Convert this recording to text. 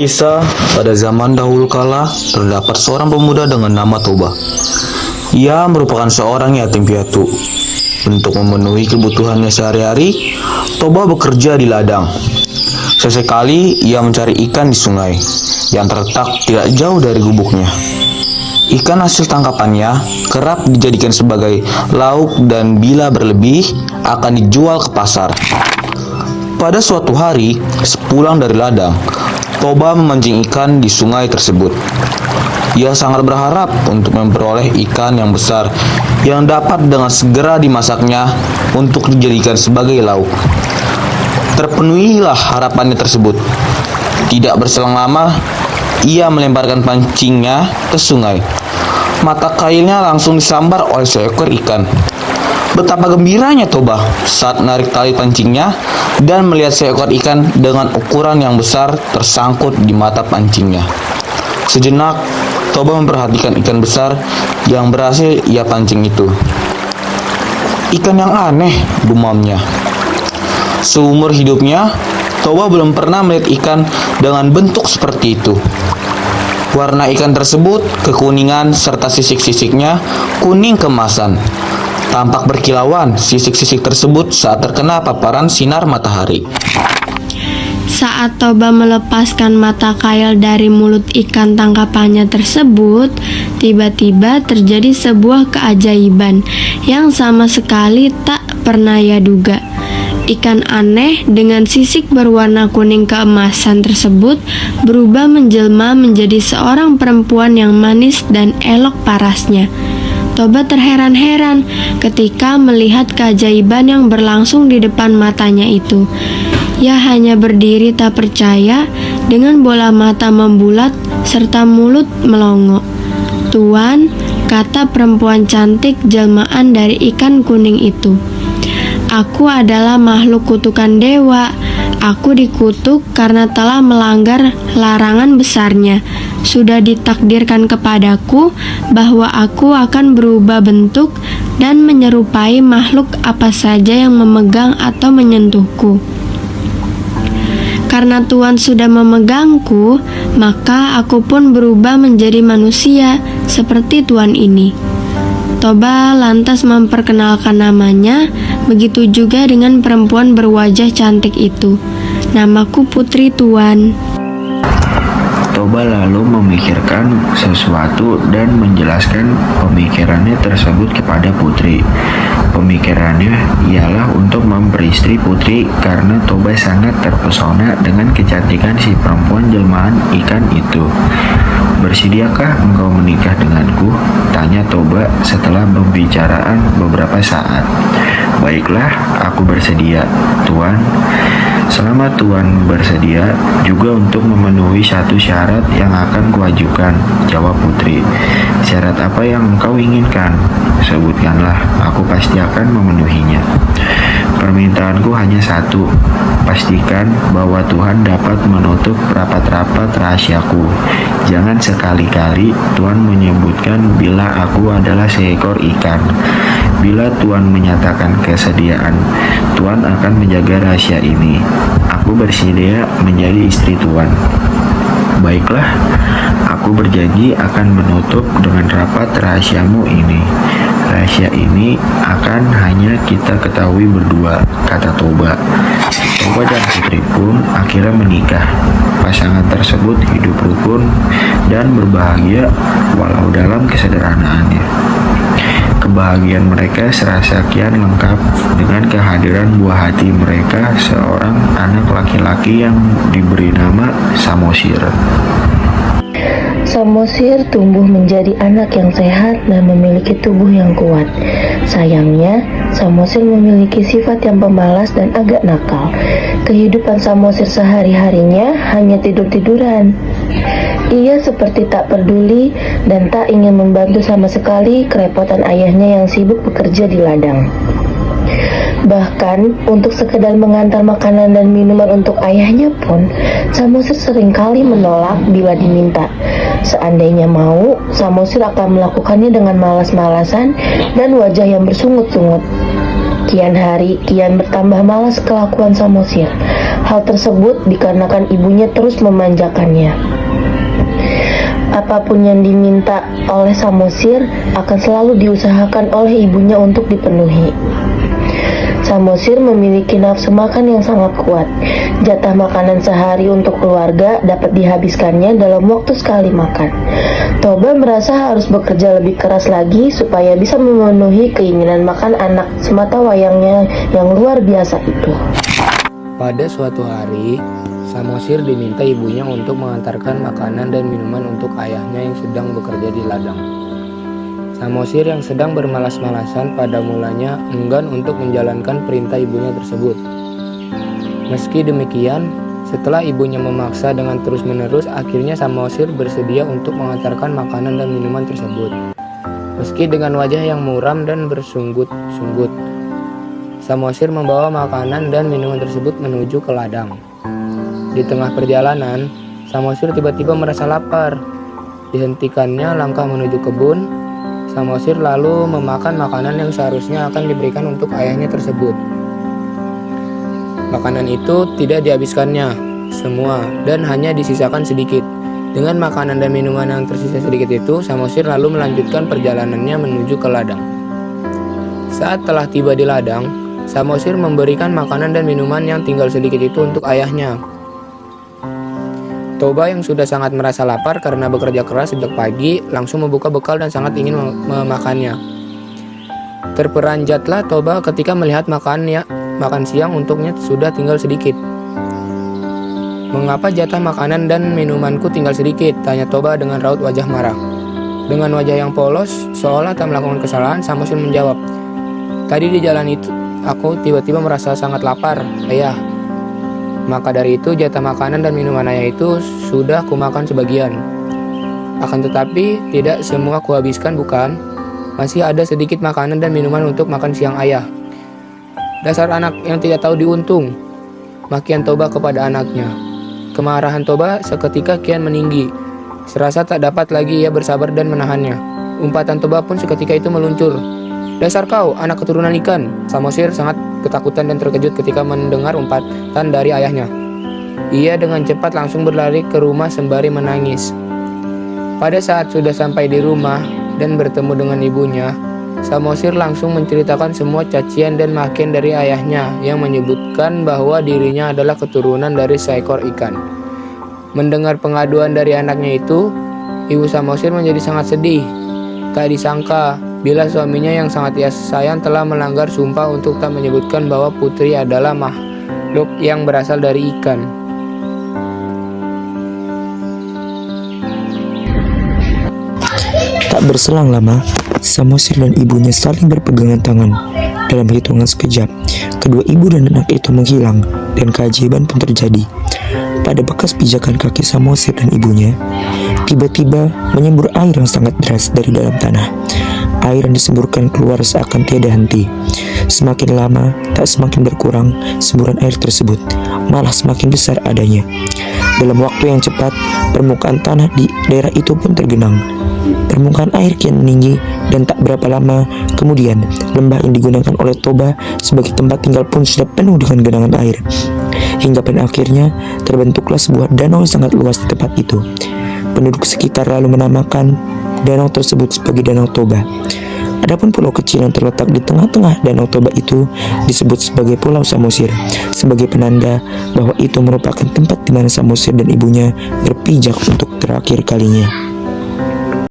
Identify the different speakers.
Speaker 1: Kisah pada zaman dahulu kala terdapat seorang pemuda dengan nama Toba. Ia merupakan seorang yatim piatu. Untuk memenuhi kebutuhannya sehari-hari, Toba bekerja di ladang. Sesekali ia mencari ikan di sungai yang terletak tidak jauh dari gubuknya. Ikan hasil tangkapannya kerap dijadikan sebagai lauk dan bila berlebih akan dijual ke pasar. Pada suatu hari, sepulang dari ladang, Toba memancing ikan di sungai tersebut. Ia sangat berharap untuk memperoleh ikan yang besar yang dapat dengan segera dimasaknya untuk dijadikan sebagai lauk. Terpenuhilah harapannya tersebut. Tidak berselang lama, ia melemparkan pancingnya ke sungai. Mata kailnya langsung disambar oleh seekor ikan. Betapa gembiranya Toba saat menarik tali pancingnya dan melihat seekor ikan dengan ukuran yang besar tersangkut di mata pancingnya. Sejenak, Toba memperhatikan ikan besar yang berhasil ia pancing itu. "Ikan yang aneh," gumamnya. Seumur hidupnya, Toba belum pernah melihat ikan dengan bentuk seperti itu. Warna ikan tersebut kekuningan serta sisik-sisiknya kuning keemasan. Tampak berkilauan sisik-sisik tersebut saat terkena paparan sinar matahari.
Speaker 2: Saat Toba melepaskan mata kail dari mulut ikan tangkapannya tersebut, tiba-tiba terjadi sebuah keajaiban yang sama sekali tak pernah ia duga. Ikan aneh dengan sisik berwarna kuning keemasan tersebut berubah menjelma menjadi seorang perempuan yang manis dan elok parasnya. Toba terheran-heran ketika melihat keajaiban yang berlangsung di depan matanya itu. Ia hanya berdiri tak percaya dengan bola mata membulat serta mulut melongo. "Tuan," kata perempuan cantik jelmaan dari ikan kuning itu, "aku adalah makhluk kutukan dewa. Aku dikutuk karena telah melanggar larangan besarnya. Sudah ditakdirkan kepadaku bahwa aku akan berubah bentuk dan menyerupai makhluk apa saja yang memegang atau menyentuhku. Karena Tuan sudah memegangku, maka aku pun berubah menjadi manusia seperti Tuan ini." Toba lantas memperkenalkan namanya, begitu juga dengan perempuan berwajah cantik itu. "Namaku Putri, Tuan."
Speaker 3: Toba lalu memikirkan sesuatu dan menjelaskan pemikirannya tersebut kepada Putri. Pemikirannya ialah untuk memperistri Putri karena Toba sangat terpesona dengan kecantikan si perempuan jelmaan ikan itu. "Bersediakah engkau menikah denganku?" tanya Toba setelah pembicaraan beberapa saat. "Baiklah, aku bersedia, Tuan. Selama Tuan bersedia juga untuk memenuhi satu syarat yang akan kuajukan," jawab Putri. "Syarat apa yang engkau inginkan? Sebutkanlah, aku pasti akan memenuhinya." "Permintaanku hanya satu, pastikan bahwa Tuhan dapat menutup rapat-rapat rahasiaku. Jangan sekali-kali Tuhan menyebutkan bila aku adalah seekor ikan. Bila Tuhan menyatakan kesediaan, Tuhan akan menjaga rahasia ini. Aku bersedia menjadi istri Tuan." "Baiklah, aku berjanji akan menutup dengan rapat rahasiamu ini. Rahasia ini akan hanya kita ketahui berdua," kata Toba. Toba dan Putri pun akhirnya menikah. Pasangan tersebut hidup rukun dan berbahagia walau dalam kesederhanaannya. Kebahagiaan mereka serasa kian lengkap dengan kehadiran buah hati mereka, seorang anak laki-laki yang diberi nama Samosir.
Speaker 4: Samosir tumbuh menjadi anak yang sehat dan memiliki tubuh yang kuat. Sayangnya, Samosir memiliki sifat yang pemalas dan agak nakal. Kehidupan Samosir sehari-harinya hanya tidur-tiduran. Ia seperti tak peduli dan tak ingin membantu sama sekali kerepotan ayahnya yang sibuk bekerja di ladang. Bahkan untuk sekedar mengantar makanan dan minuman untuk ayahnya pun, Samosir seringkali menolak bila diminta. Seandainya mau, Samosir akan melakukannya dengan malas-malasan dan wajah yang bersungut-sungut. Kian hari kian bertambah malas kelakuan Samosir. Hal tersebut dikarenakan ibunya terus memanjakannya. Apapun yang diminta oleh Samosir akan selalu diusahakan oleh ibunya untuk dipenuhi. Samosir memiliki nafsu makan yang sangat kuat. Jatah makanan sehari untuk keluarga dapat dihabiskannya dalam waktu sekali makan. Toba merasa harus bekerja lebih keras lagi supaya bisa memenuhi keinginan makan anak semata wayangnya yang luar biasa itu.
Speaker 5: Pada suatu hari, Samosir diminta ibunya untuk mengantarkan makanan dan minuman untuk ayahnya yang sedang bekerja di ladang. Samosir yang sedang bermalas-malasan pada mulanya enggan untuk menjalankan perintah ibunya tersebut. Meski demikian, setelah ibunya memaksa dengan terus-menerus, akhirnya Samosir bersedia untuk mengantarkan makanan dan minuman tersebut. Meski dengan wajah yang muram dan bersungut-sungut, Samosir membawa makanan dan minuman tersebut menuju ke ladang. Di tengah perjalanan, Samosir tiba-tiba merasa lapar. Dihentikannya langkah menuju kebun. Samosir lalu memakan makanan yang seharusnya akan diberikan untuk ayahnya tersebut. Makanan itu tidak dihabiskannya semua dan hanya disisakan sedikit. Dengan makanan dan minuman yang tersisa sedikit itu, Samosir lalu melanjutkan perjalanannya menuju ke ladang. Saat telah tiba di ladang, Samosir memberikan makanan dan minuman yang tinggal sedikit itu untuk ayahnya. Toba yang sudah sangat merasa lapar karena bekerja keras sejak pagi langsung membuka bekal dan sangat ingin memakannya. Terperanjatlah Toba ketika melihat makan siang untuknya sudah tinggal sedikit. "Mengapa jatah makanan dan minumanku tinggal sedikit?" tanya Toba dengan raut wajah marah. Dengan wajah yang polos, seolah tak melakukan kesalahan, Samosir menjawab, "Tadi di jalan itu, aku tiba-tiba merasa sangat lapar, ayah. Maka dari itu jatah makanan dan minuman ayah itu sudah kumakan sebagian. Akan tetapi tidak semua kuhabiskan, bukan? Masih ada sedikit makanan dan minuman untuk makan siang ayah." "Dasar anak yang tidak tahu diuntung," makian Toba kepada anaknya. Kemarahan Toba seketika kian meninggi. Serasa tak dapat lagi ia bersabar dan menahannya. Umpatan Toba pun seketika itu meluncur. "Dasar kau, anak keturunan ikan!" Samosir sangat ketakutan dan terkejut ketika mendengar umpatan dari ayahnya. Ia dengan cepat langsung berlari ke rumah sembari menangis. Pada saat sudah sampai di rumah dan bertemu dengan ibunya, Samosir langsung menceritakan semua cacian dan makian dari ayahnya yang menyebutkan bahwa dirinya adalah keturunan dari seekor ikan. Mendengar pengaduan dari anaknya itu, ibu Samosir menjadi sangat sedih. Tak disangka bila suaminya yang sangat ia sayang telah melanggar sumpah untuk tak menyebutkan bahwa putri adalah makhluk yang berasal dari ikan.
Speaker 6: Tak berselang lama, Samosir dan ibunya saling berpegangan tangan. Dalam hitungan sekejap, kedua ibu dan anak itu menghilang dan keajaiban pun terjadi. Pada bekas pijakan kaki Samosir dan ibunya, tiba-tiba menyembur air yang sangat deras dari dalam tanah. Air yang disemburkan keluar seakan tiada henti. Semakin lama, tak semakin berkurang semburan air tersebut, malah semakin besar adanya. Dalam waktu yang cepat, permukaan tanah di daerah itu pun tergenang. Permukaan air kian meninggi dan tak berapa lama kemudian lembah yang digunakan oleh Toba sebagai tempat tinggal pun sudah penuh dengan genangan air. Hingga pada akhirnya terbentuklah sebuah danau yang sangat luas di tempat itu. Penduduk sekitar lalu menamakan danau tersebut sebagai Danau Toba. Adapun pulau kecil yang terletak di tengah-tengah Danau Toba itu disebut sebagai Pulau Samosir, sebagai penanda bahwa itu merupakan tempat di mana Samosir dan ibunya berpijak untuk terakhir kalinya.